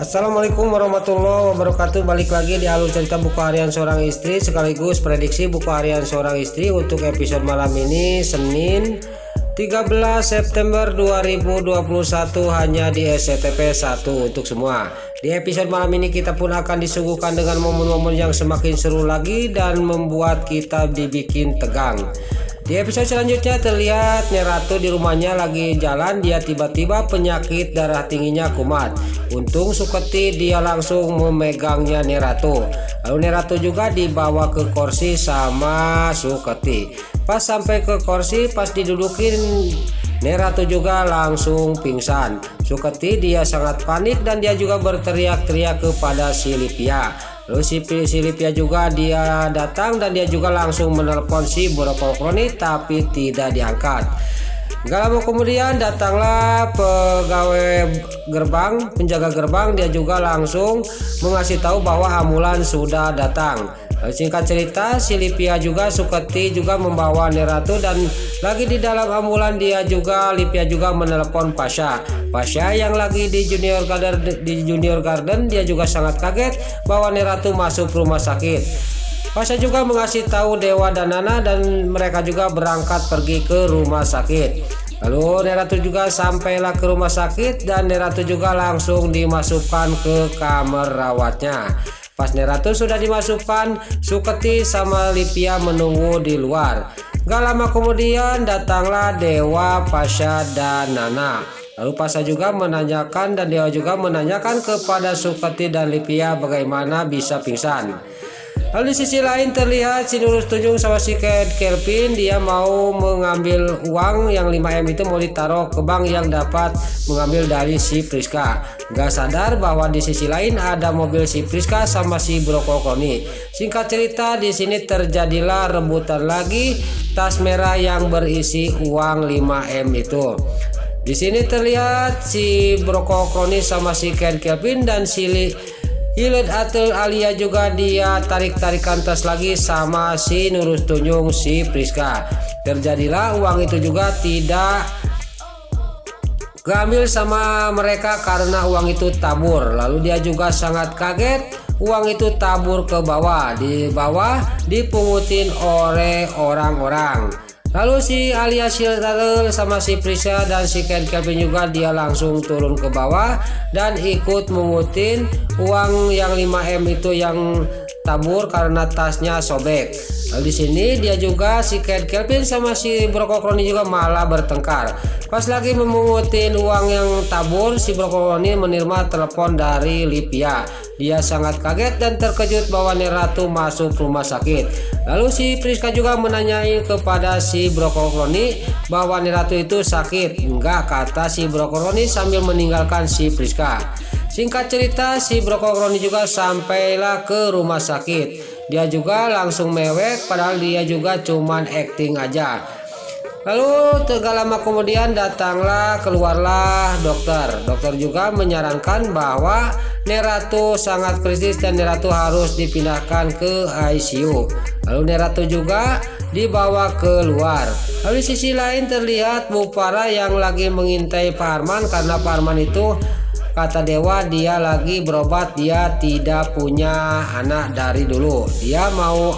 Assalamualaikum warahmatullahi wabarakatuh. Balik lagi di alur cerita buku harian seorang istri sekaligus prediksi buku harian seorang istri untuk episode malam ini, Senin 13 September 2021, hanya di SCTP 1 untuk semua. Di episode malam ini kita pun akan disuguhkan dengan momen-momen yang semakin seru lagi dan membuat kita dibikin tegang. Di episode selanjutnya terlihat Neratu di rumahnya lagi jalan, dia tiba-tiba penyakit darah tingginya kumat. Untung Suketi dia langsung memegangnya Neratu. Lalu Neratu juga dibawa ke kursi sama Suketi. Pas sampai ke kursi, pas didudukin, Neratu juga langsung pingsan. Suketi dia sangat panik dan dia juga berteriak-teriak kepada si Livia. Lalu si Livia juga dia datang dan dia juga langsung menelpon si Brokokroni tapi tidak diangkat. Gak lama kemudian datanglah penjaga gerbang, dia juga langsung mengasih tahu bahwa ambulans sudah datang. Singkat cerita, si Livia juga Suketi juga membawa Neratu dan lagi di dalam ambulan Livia juga menelpon Pasha yang lagi di Junior Garden. Dia juga sangat kaget bahwa Neratu masuk rumah sakit. Pasha juga mengasih tahu Dewa dan Nana dan mereka juga berangkat pergi ke rumah sakit. Lalu Neratu juga sampailah ke rumah sakit dan Neratu juga langsung dimasukkan ke kamar rawatnya. Pas Neratu sudah dimasukkan, Suketi sama Livia menunggu di luar. Gak lama kemudian datanglah Dewa, Pasha, dan Nana. Lalu Pasha juga menanyakan dan Dewa juga menanyakan kepada Suketi dan Livia bagaimana bisa pingsan. Lalu di sisi lain terlihat si Nurul Tunjung sama si Kelvin, dia mau mengambil uang yang 5M itu mau ditaruh ke bank yang dapat mengambil dari si Priska. Gak sadar bahwa di sisi lain ada mobil si Priska sama si Brokokroni. Singkat cerita, di sini terjadilah rebutan lagi tas merah yang berisi uang 5M itu. Di sini terlihat si Brokokroni sama si Kelvin dan si Hilet atau Alia juga dia tarik-tarikan tas lagi sama si Nurul Tunjung si Priska. Terjadilah uang itu juga tidak keambil sama mereka karena uang itu tabur. Lalu dia juga sangat kaget, uang itu tabur ke bawah, di bawah dipungutin oleh orang-orang. Lalu si Alia sama si Prisca dan si Kelvin juga dia langsung turun ke bawah dan ikut mengutin uang yang 5M itu yang tabur karena tasnya sobek. Lalu di sini dia juga si Kelvin sama si Brokokroni juga malah bertengkar. Pas lagi memungutin uang yang tabur, si Brokokroni menerima telepon dari Livia. Dia sangat kaget dan terkejut bahwa Neratu masuk rumah sakit. Lalu si Priska juga menanyai kepada si Brokokroni bahwa Neratu itu sakit. Enggak, kata si Brokokroni sambil meninggalkan si Priska. Singkat cerita, si Brokokroni juga sampailah ke rumah sakit. Dia juga langsung mewek padahal dia juga cuman acting aja. Lalu tidak lama kemudian keluarlah dokter. Dokter juga menyarankan bahwa Neratu sangat kritis dan Neratu harus dipindahkan ke ICU. Lalu Neratu juga dibawa keluar. Lalu di sisi lain terlihat Bu Farah yang lagi mengintai Pak Arman karena Pak Arman itu kata Dewa dia lagi berobat, dia tidak punya anak dari dulu. Dia mau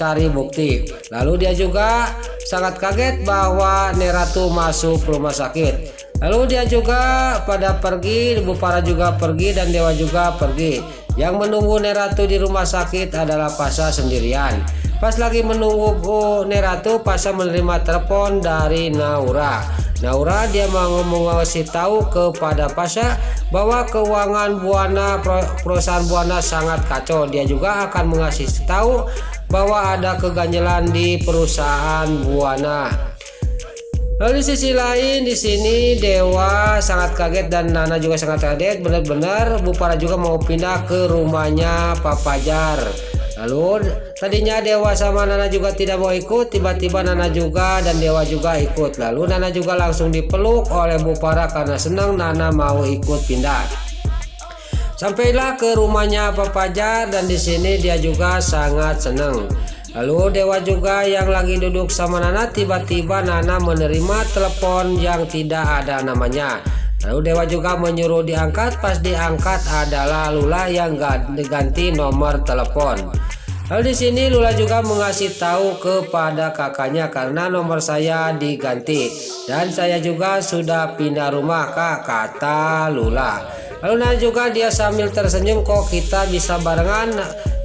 cari bukti. Lalu dia juga sangat kaget bahwa Neratu masuk rumah sakit. Lalu dia juga pada pergi, Bu Farah juga pergi dan Dewa juga pergi. Yang menunggu Neratu di rumah sakit adalah Pasha sendirian. Pas lagi menunggu Neratu, Pasha menerima telepon dari Naura. Naura dia mau ngasih tahu kepada Pasha bahwa keuangan perusahaan Buana sangat kacau. Dia juga akan mengasih tahu bahwa ada keganjilan di perusahaan Buana. Lalu di sisi lain di sini Dewa sangat kaget dan Nana juga sangat kaget. Benar-benar Bu Farah juga mau pindah ke rumahnya Pak Fajar. Lalu tadinya Dewa sama Nana juga tidak mau ikut, tiba-tiba Nana juga dan Dewa juga ikut. Lalu Nana juga langsung dipeluk oleh Bu Farah karena senang Nana mau ikut pindah. Sampailah ke rumahnya Pak Fajar dan di sini dia juga sangat senang. Lalu Dewa juga yang lagi duduk sama Nana, tiba-tiba Nana menerima telepon yang tidak ada namanya. Lalu dewa juga menyuruh diangkat. Pas diangkat adalah Lula yang ganti nomor telepon. Lalu di sini Lula juga mengasih tahu kepada kakaknya karena nomor saya diganti dan saya juga sudah pindah rumah kak, kata Lula. Lalu juga dia sambil tersenyum, kok kita bisa barengan,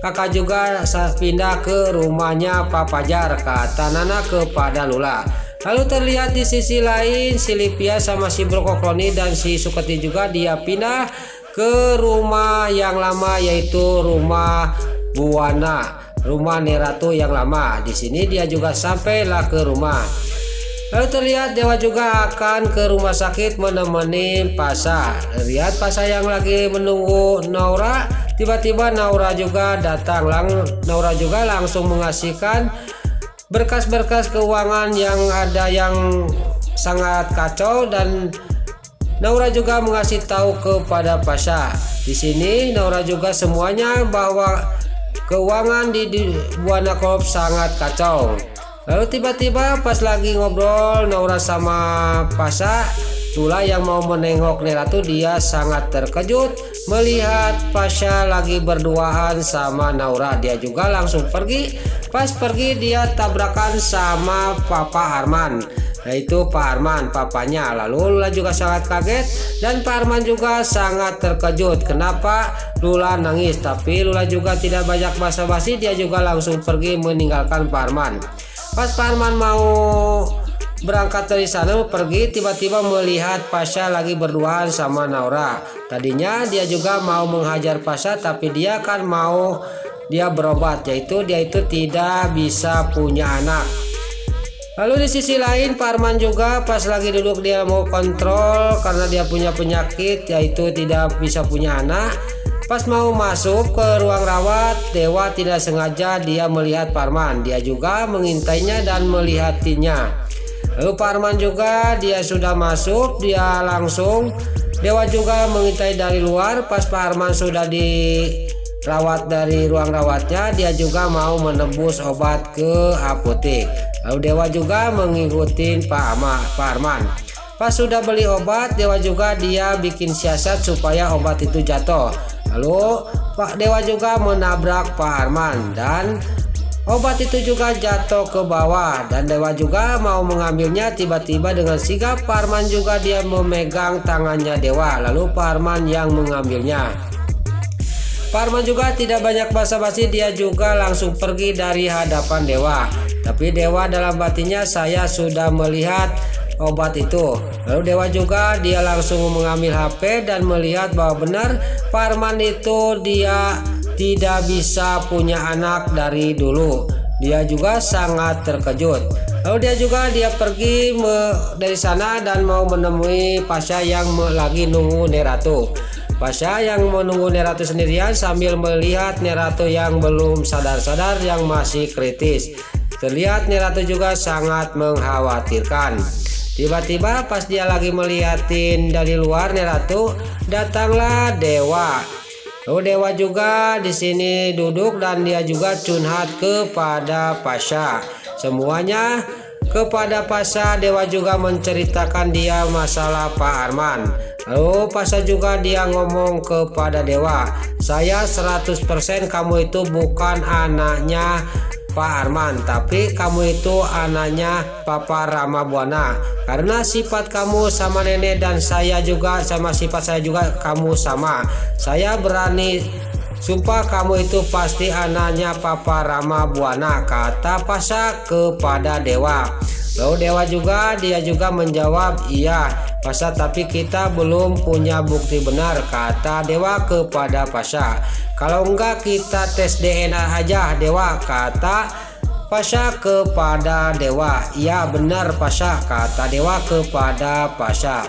kakak juga pindah ke rumahnya Pak Fajar, kata Nana kepada Lula. Lalu terlihat di sisi lain si Livia sama si Brokokloni dan si Suketi juga dia pindah ke rumah yang lama, yaitu rumah Buana, rumah Neratu yang lama. Di sini dia juga sampailah ke rumah. Lalu terlihat dewa juga akan ke rumah sakit menemani Pasha. Lihat Pasha yang lagi menunggu Naura. Tiba-tiba Naura juga datang. Naura juga langsung mengasihkan berkas-berkas keuangan yang ada yang sangat kacau dan Naura juga mengasih tahu kepada Pasha. Di sini Naura juga semuanya bahwa keuangan di Buana Corp sangat kacau. Lalu tiba-tiba pas lagi ngobrol Naura sama Pasha, Lula yang mau menengok Neratu dia sangat terkejut melihat Pasha lagi berduaan sama Naura. Dia juga langsung pergi. Pas pergi dia tabrakan sama Papa Arman, yaitu Pak Arman, papanya. Lalu Lula juga sangat kaget dan Pak Arman juga sangat terkejut kenapa Lula nangis. Tapi Lula juga tidak banyak basa-basi, dia juga langsung pergi meninggalkan Pak Arman. Pas Pak Arman mau berangkat dari sana pergi, tiba-tiba melihat Pasha lagi berduaan sama Naura. Tadinya dia juga mau menghajar Pasha, tapi dia kan mau dia berobat, yaitu dia itu tidak bisa punya anak. Lalu di sisi lain Pak Arman juga pas lagi duduk dia mau kontrol karena dia punya penyakit, yaitu tidak bisa punya anak. Pas mau masuk ke ruang rawat, dewa tidak sengaja dia melihat Pak Arman. Dia juga mengintainya dan melihatinya. Lalu Pak Arman juga dia sudah masuk, dia langsung dewa juga mengintai dari luar. Pas Pak Arman sudah dirawat dari ruang rawatnya, dia juga mau menebus obat ke apotek. Lalu dewa juga mengikuti Pak Arman. Pas sudah beli obat, dewa juga dia bikin siasat supaya obat itu jatuh. Lalu Pak Dewa juga menabrak Pak Arman dan obat itu juga jatuh ke bawah dan Dewa juga mau mengambilnya. Tiba-tiba dengan sigap Pak Arman juga dia memegang tangannya Dewa, lalu Pak Arman yang mengambilnya. Pak Arman juga tidak banyak basa-basi, dia juga langsung pergi dari hadapan Dewa. Tapi Dewa dalam batinnya, saya sudah melihat obat itu. Lalu Dewa juga dia langsung mengambil HP dan melihat bahwa benar Pak Arman itu dia tidak bisa punya anak dari dulu. Dia juga sangat terkejut. Lalu dia juga dia pergi dari sana dan mau menemui Pasha yang lagi nunggu Neratu. Pasha yang menunggu Neratu sendirian sambil melihat Neratu yang belum sadar-sadar, yang masih kritis. Terlihat Neratu juga sangat mengkhawatirkan. Tiba-tiba pas dia lagi melihatin dari luar Neratu, datanglah Dewa. Lalu Dewa juga di sini duduk dan dia juga curhat kepada Pasha. Semuanya kepada Pasha, Dewa juga menceritakan dia masalah Pak Arman. Lalu Pasha juga dia ngomong kepada Dewa, saya 100% kamu itu bukan anaknya Pak Arman, tapi kamu itu anaknya Papa Rama Buana. Karena sifat kamu sama nenek dan saya juga sama sifat saya juga kamu sama. Saya berani sumpah kamu itu pasti anaknya Papa Rama Buana, kata Pasha kepada Dewa. Lalu Dewa juga dia juga menjawab, iya Pasha, tapi kita belum punya bukti benar, kata Dewa kepada Pasha. Kalau enggak kita tes DNA aja Dewa, kata Pasha kepada Dewa. Iya benar Pasha, kata Dewa kepada Pasha.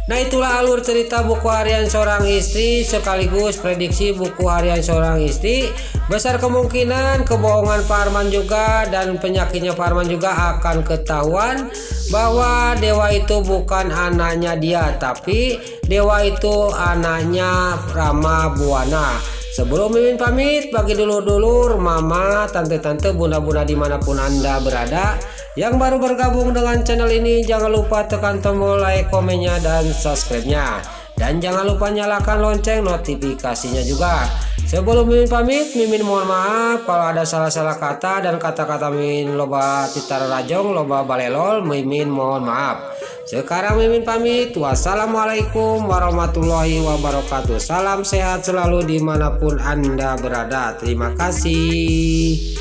Nah, itulah alur cerita buku harian seorang istri sekaligus prediksi buku harian seorang istri. Besar kemungkinan kebohongan Pak Arman juga dan penyakitnya Pak Arman juga akan ketahuan bahwa Dewa itu bukan anaknya dia, tapi Dewa itu anaknya Rama Buana. Sebelum Mimin pamit, bagi dulur-dulur, mama, tante-tante, bunda-bunda dimanapun Anda berada yang baru bergabung dengan channel ini, jangan lupa tekan tombol like, komennya, dan subscribe-nya. Dan jangan lupa nyalakan lonceng notifikasinya juga. Sebelum Mimin pamit, Mimin mohon maaf kalau ada salah-salah kata dan kata-kata Mimin loba titara rajong, loba balelol, Mimin mohon maaf. Sekarang Mimin pamit. Wassalamualaikum warahmatullahi wabarakatuh. Salam sehat selalu dimanapun Anda berada. Terima kasih.